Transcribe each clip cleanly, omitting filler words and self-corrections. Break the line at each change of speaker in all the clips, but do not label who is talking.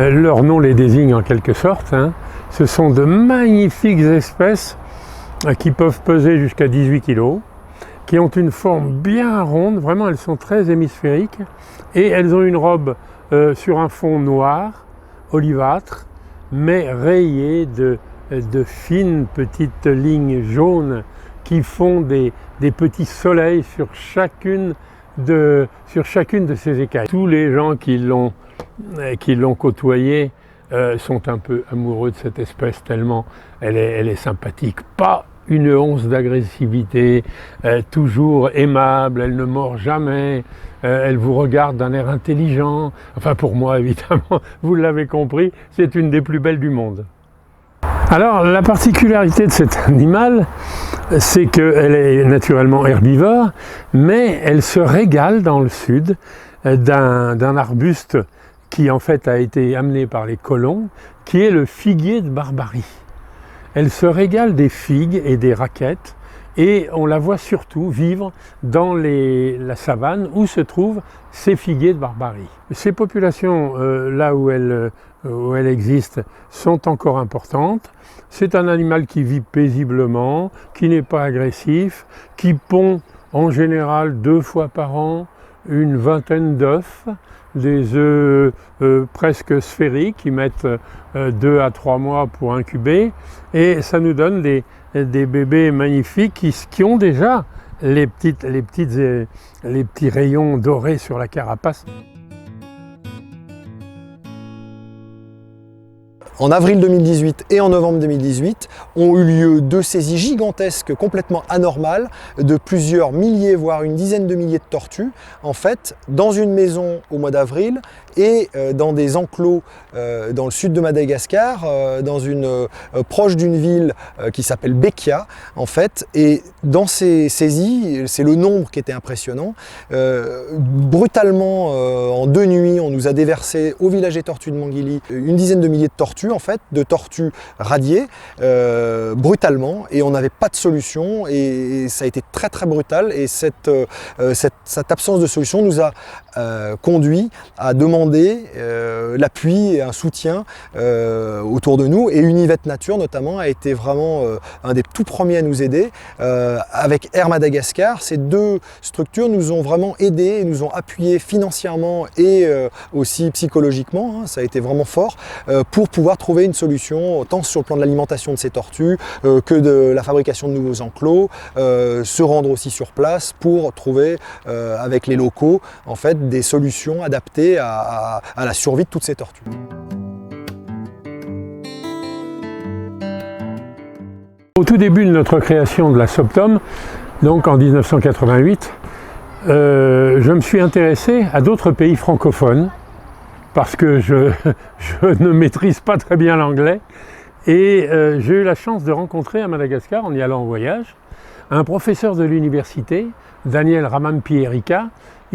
Leur nom les désigne en quelque sorte, hein. Ce sont de magnifiques espèces qui peuvent peser jusqu'à 18 kg, qui ont une forme bien ronde, vraiment elles sont très hémisphériques, et elles ont une robe sur un fond noir, olivâtre, mais rayée de fines petites lignes jaunes qui font des petits soleils sur chacune de ces écailles. Tous les gens qui l'ont côtoyée sont un peu amoureux de cette espèce tellement elle est sympathique. Pas une once d'agressivité, toujours aimable, elle ne mord jamais, elle vous regarde d'un air intelligent. Enfin pour moi évidemment, vous l'avez compris, c'est une des plus belles du monde. Alors la particularité de cet animal, c'est qu'elle est naturellement herbivore, mais elle se régale dans le sud d'un arbuste qui en fait a été amené par les colons, qui est le figuier de Barbarie. Elle se régale des figues et des raquettes, et on la voit surtout vivre dans la savane où se trouvent ces figuiers de Barbarie. Ces populations, là où elles existent, sont encore importantes. C'est un animal qui vit paisiblement, qui n'est pas agressif, qui pond en général 2 fois par an une vingtaine d'œufs, des œufs presque sphériques qui mettent 2 à 3 mois pour incuber, et ça nous donne des bébés magnifiques qui ont déjà les petits rayons dorés sur la carapace.
En avril 2018 et en novembre 2018 ont eu lieu 2 saisies gigantesques complètement anormales de plusieurs milliers, voire une dizaine de milliers de tortues, en fait, dans une maison au mois d'avril et dans des enclos dans le sud de Madagascar, proche d'une ville qui s'appelle Bekia, en fait. Et dans ces saisies, c'est le nombre qui était impressionnant. Brutalement, en 2 nuits, on nous a déversé au village des tortues de Manguilly une dizaine de milliers de tortues, en fait, de tortues radiées, brutalement, et on n'avait pas de solution, et ça a été très très brutal, et cette absence de solution nous a conduit à demander l'appui et un soutien autour de nous, et Univette Nature notamment a été vraiment un des tout premiers à nous aider. Avec Air Madagascar, ces 2 structures nous ont vraiment aidés, nous ont appuyés financièrement et aussi psychologiquement, hein, ça a été vraiment fort, pour pouvoir trouver une solution tant sur le plan de l'alimentation de ces tortues que de la fabrication de nouveaux enclos, se rendre aussi sur place pour trouver avec les locaux en fait des solutions adaptées à la survie de toutes ces tortues.
Au tout début de notre création de la Soptom, donc en 1988, je me suis intéressé à d'autres pays francophones parce que je ne maîtrise pas très bien l'anglais, et j'ai eu la chance de rencontrer à Madagascar, en y allant en voyage, un professeur de l'université, Daniel Ramampierica,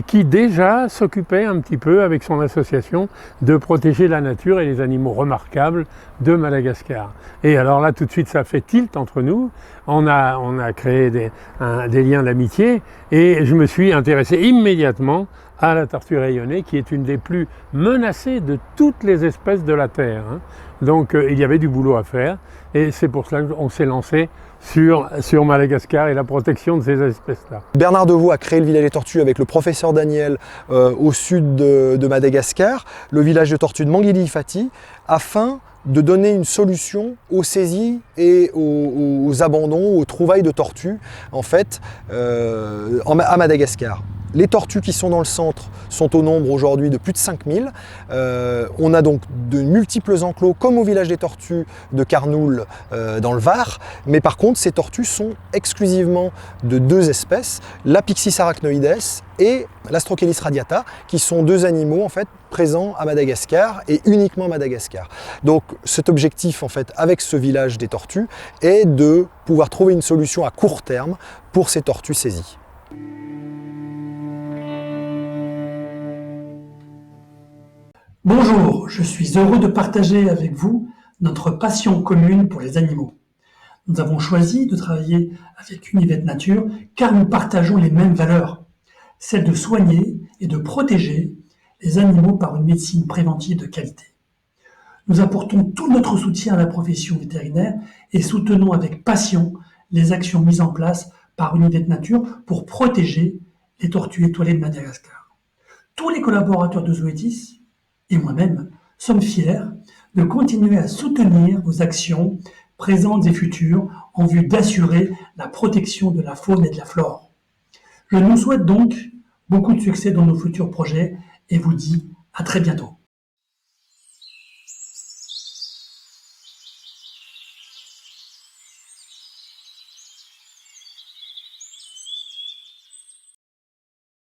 qui déjà s'occupait un petit peu avec son association de protéger la nature et les animaux remarquables de Madagascar. Et alors là, tout de suite, ça fait tilt entre nous. On a créé des liens d'amitié, et je me suis intéressé immédiatement à la tortue rayonnée, qui est une des plus menacées de toutes les espèces de la Terre, hein. Donc il y avait du boulot à faire, et c'est pour cela qu'on s'est lancé sur Madagascar et la protection de ces espèces-là.
Bernard Deveau a créé le village des tortues avec le professeur Daniel au sud de Madagascar, le village de tortues de Manguilly-Fati, afin de donner une solution aux saisies et aux abandons, aux trouvailles de tortues, en fait, à Madagascar. Les tortues qui sont dans le centre sont au nombre aujourd'hui de plus de 5000. On a donc de multiples enclos, comme au village des tortues de Carnoul dans le Var. Mais par contre, ces tortues sont exclusivement de 2 espèces, l'Apixis arachnoides et l'Astrochelys radiata, qui sont 2 animaux en fait présents à Madagascar et uniquement à Madagascar. Donc cet objectif en fait avec ce village des tortues est de pouvoir trouver une solution à court terme pour ces tortues saisies.
Bonjour, je suis heureux de partager avec vous notre passion commune pour les animaux. Nous avons choisi de travailler avec Univette Nature car nous partageons les mêmes valeurs, celle de soigner et de protéger les animaux par une médecine préventive de qualité. Nous apportons tout notre soutien à la profession vétérinaire et soutenons avec passion les actions mises en place par Univét Nature pour protéger les tortues étoilées de Madagascar. Tous les collaborateurs de Zoetis, et moi-même, sommes fiers de continuer à soutenir vos actions présentes et futures en vue d'assurer la protection de la faune et de la flore. Je nous souhaite donc beaucoup de succès dans nos futurs projets et vous dis à très bientôt.